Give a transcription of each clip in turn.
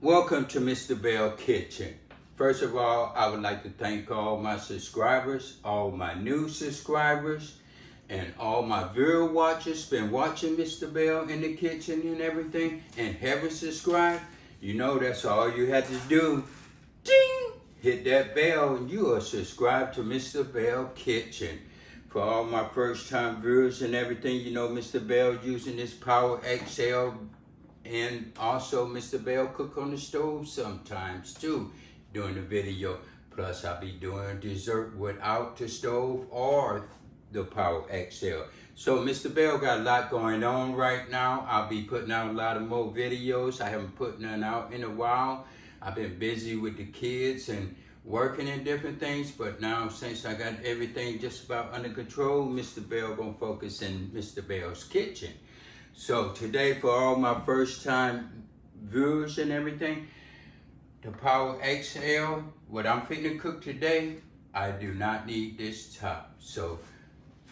Welcome to Mr. Belle Kitchen. First of all, I would like to thank all my subscribers, all my new subscribers, and all my viewer watchers been watching Mr. Belle in the kitchen and everything and haven't subscribed. You know that's all you had to do. Ding! Hit that bell and you are subscribed to Mr. Belle Kitchen. For all my first time viewers and everything, you know Mr. Belle using this Power XL. And also, Mr. Belle cook on the stove sometimes too during the video. Plus, I'll be doing dessert without the stove or the Power XL. So, Mr. Belle got a lot going on right now. I'll be putting out a lot of more videos. I haven't put none out in a while. I've been busy with the kids and working and different things. But now, since I got everything just about under control, Mr. Belle gonna focus in Mr. Belle's kitchen. So today, for all my first time viewers and everything, the Power XL, what I'm finna cook today, I do not need this top. So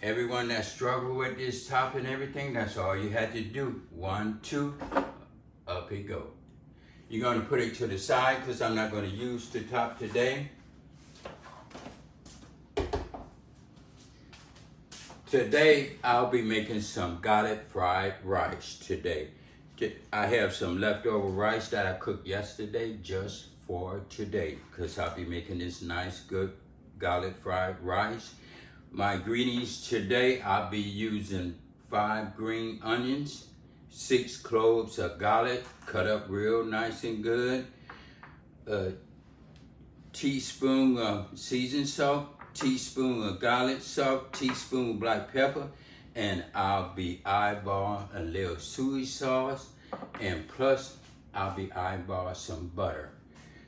everyone that struggle with this top and everything, that's all you had to do. 1, 2, up it go. You're gonna put it to the side because I'm not gonna use the top today. Today, I'll be making some garlic fried rice today. I have some leftover rice that I cooked yesterday just for today because I'll be making this nice, good garlic fried rice. My ingredients today, I'll be using 5 green onions, 6 cloves of garlic, cut up real nice and good, a teaspoon of seasoned salt, teaspoon of garlic salt, teaspoon of black pepper, and I'll be eyeballing a little soy sauce, and plus I'll be eyeballing some butter.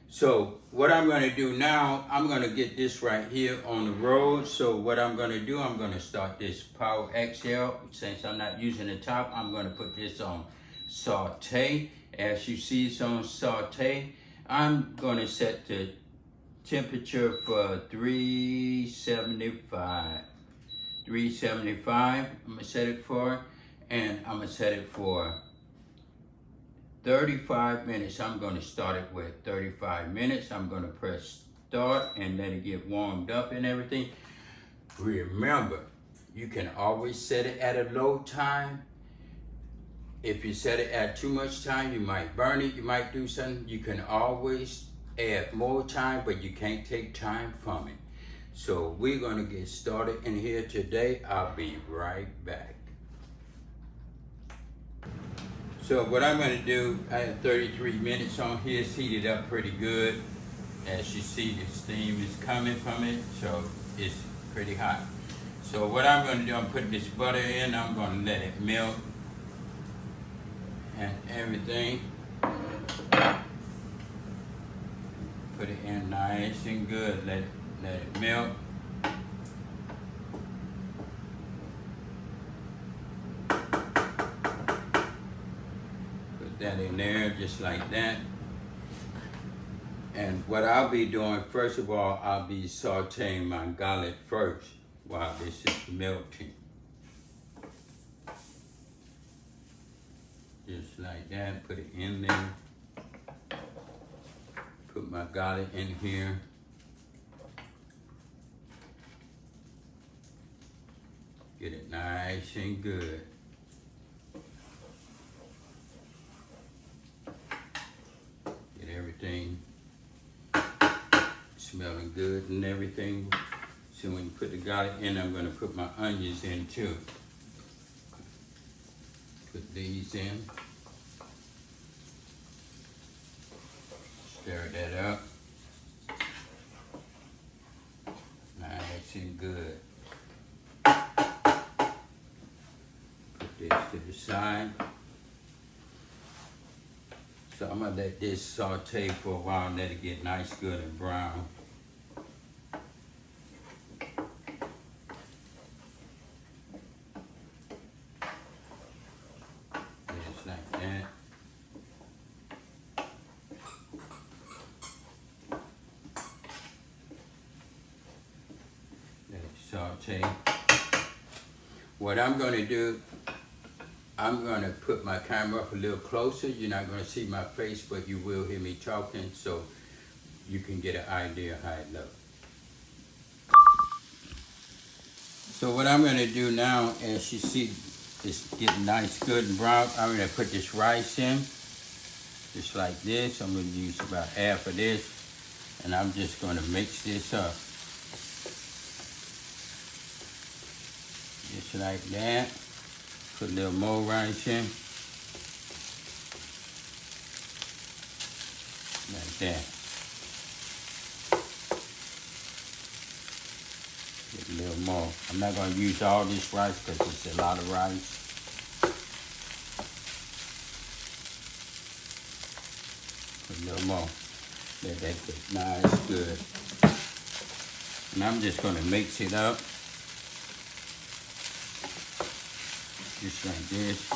So what I'm gonna do now, I'm gonna get this right here on the road. So what I'm gonna do, I'm gonna start this Power XL. Since I'm not using the top, I'm gonna put this on saute. As you see, it's on saute. I'm gonna set the temperature for 375. I'm gonna set it for, and I'm gonna set it for 35 minutes. I'm gonna start it with 35 minutes. I'm gonna press start and let it get warmed up and everything. Remember, you can always set it at a low time. If you set it at too much time, you might burn it, you might do something. You can always add more time, but you can't take time from it. So we're gonna get started in here today. I'll be right back. So what I'm gonna do, I have 33 minutes on here. It's heated up pretty good. As you see, the steam is coming from it, so it's pretty hot. So what I'm gonna do, I'm putting this butter in. I'm gonna let it melt and everything. Put it in nice and good. Let it melt. Put that in there just like that. And what I'll be doing, first of all, I'll be sauteing my garlic first while this is melting. Just like that, put it in there. Put my garlic in here. Get it nice and good. Get everything smelling good and everything. So when you put the garlic in, I'm gonna put my onions in too. Put these in. Stir that up. Nice and good. Put this to the side. So I'm gonna let this saute for a while and let it get nice, good, and brown. Just like that. Let it saute. What I'm gonna do, I'm gonna put my camera up a little closer. You're not gonna see my face, but you will hear me talking, so you can get an idea how it looks. So what I'm gonna do now, as you see, it's getting nice, good and brown. I'm gonna put this rice in, just like this. I'm gonna use about half of this, and I'm just gonna mix this up. Just like that. Put a little more rice in. Like that. Get a little more. I'm not going to use all this rice because it's a lot of rice. Put a little more. Let that get nice, good. And I'm just going to mix it up. Just like this.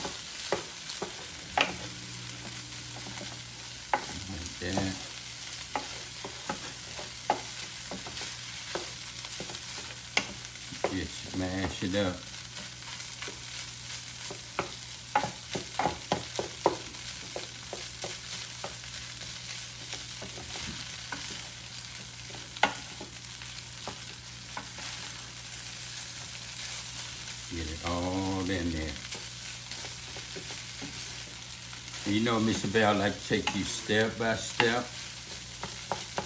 Like that. Just smash it up. Get it all in there. You know, Mr. Belle, I like to take you step by step.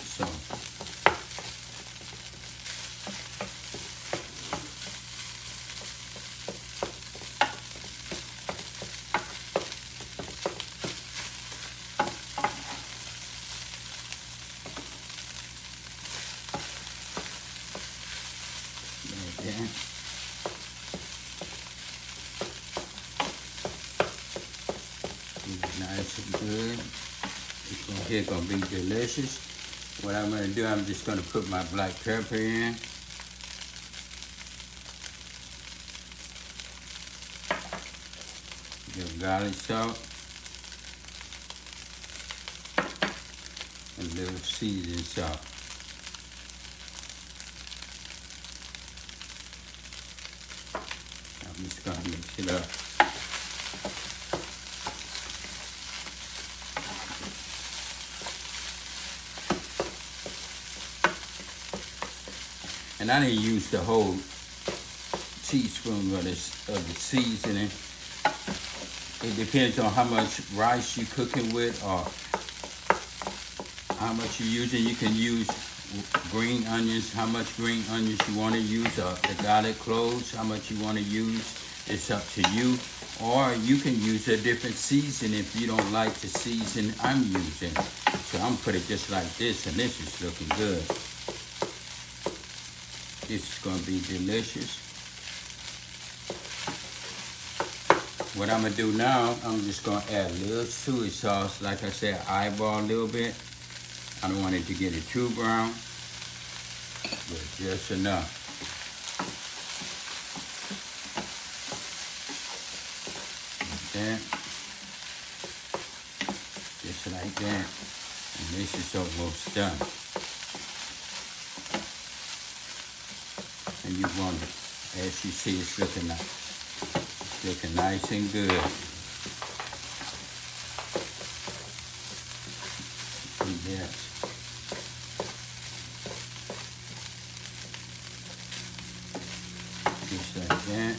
So, like that. Nice and good. It's gonna be delicious. What I'm gonna do, I'm just gonna put my black pepper in. Your garlic salt. And a little seasoning salt. I'm just gonna mix it up. And I didn't use the whole teaspoon of the seasoning. It depends on how much rice you're cooking with or how much you're using. You can use green onions, how much green onions you want to use, or the garlic cloves, how much you want to use. It's up to you. Or you can use a different season if you don't like the season I'm using. So I'm putting it just like this, and this is looking good. This is going to be delicious. What I'm going to do now, I'm just going to add a little soy sauce. Like I said, eyeball a little bit. I don't want it to get it too brown, but just enough. Like that. Just like that. And this is almost done. And you want it, as you see, it's looking nice and good. Yes. Just like that.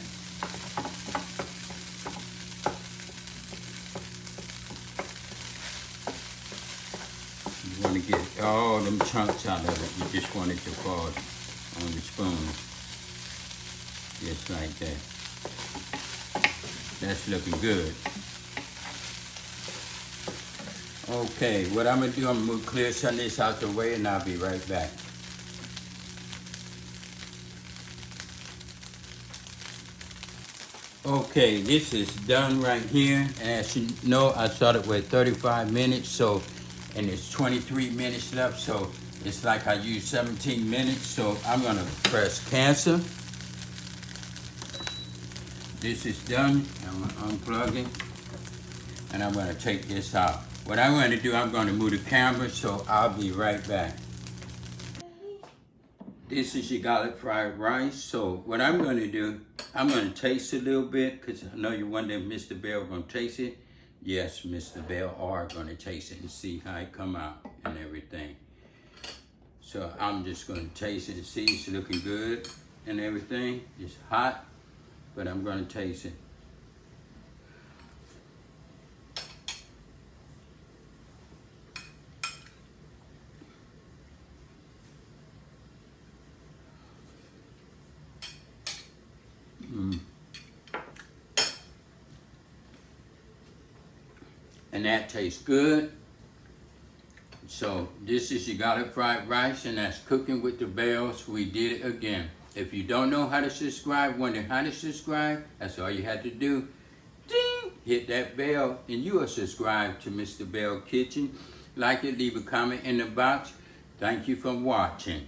You want to get all them chunks out of it. You just want it to fall on the spoon. Just like that. That's looking good. Okay, what I'm gonna do, I'm gonna clear some of this out the way and I'll be right back. Okay, this is done right here. And as you know, I started with 35 minutes, so, and it's 23 minutes left, so it's like I used 17 minutes, so I'm gonna press cancel. This is done. I'm gonna unplug it, and I'm gonna take this out. What I'm gonna do, I'm gonna move the camera, so I'll be right back. This is your garlic fried rice. So what I'm gonna do, I'm going to taste a little bit because I know you're wondering if Mr. Belle going to taste it. Yes, Mr. Belle are going to taste it and see how it come out and everything. So I'm just going to taste it and see it's looking good and everything. It's hot, but I'm going to taste it. And that tastes good. So this is your garlic fried rice, and that's cooking with the Bells. We did it again. If you don't know how to subscribe, wondering how to subscribe, that's all you have to do. Ding! Hit that bell, and you are subscribed to Mr. Belle Kitchen. Like it, leave a comment in the box. Thank you for watching.